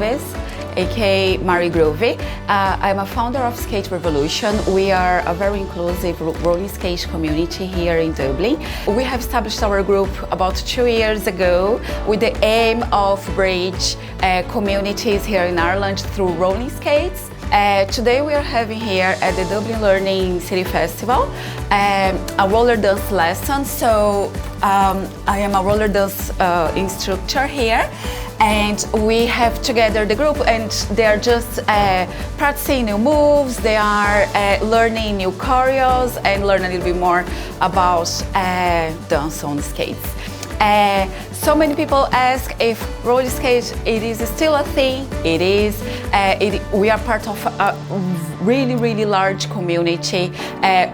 Gonzalez, aka Mari Groovy. I'm a founder of Skate Revolution. We are a very inclusive rolling skate community here in Dublin. We have established our group about 2 years ago with the aim of bridge communities here in Ireland through rolling skates. Today we are having here at the Dublin Learning City Festival a roller dance lesson. So I am a roller dance instructor here, and we have together the group, and they are just practicing new moves, they are learning new choreos and learn a little bit more about dance on skates. So many people ask if roller skate it is still a thing. It is. We are part of a really large community.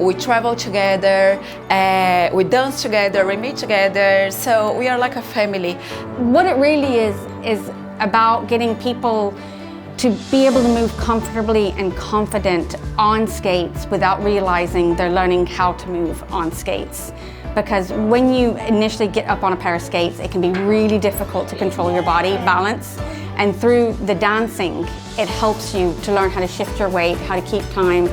We travel together, we dance together, we meet together. So we are like a family. What it really is about getting people to be able to move comfortably and confident on skates without realizing they're learning how to move on skates. Because when you initially get up on a pair of skates, it can be really difficult to control your body balance. And through the dancing, it helps you to learn how to shift your weight, how to keep time,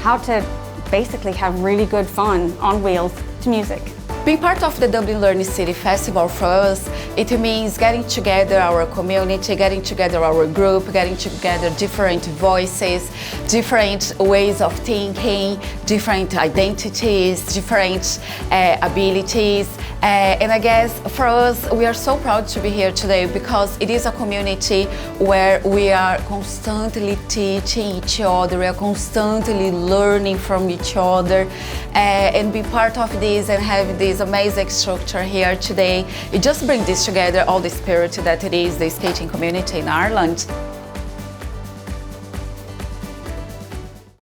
how to basically have really good fun on wheels to music. Being part of the Dublin Learning City Festival for us, it means getting together our community, getting together our group, getting together different voices, different ways of thinking, different identities, different abilities. And I guess for us, we are so proud to be here today because it is a community where we are constantly teaching each other, we are constantly learning from each other, and be part of this and have this amazing structure here today. It just brings this together, all the spirit that it is the skating community in Ireland.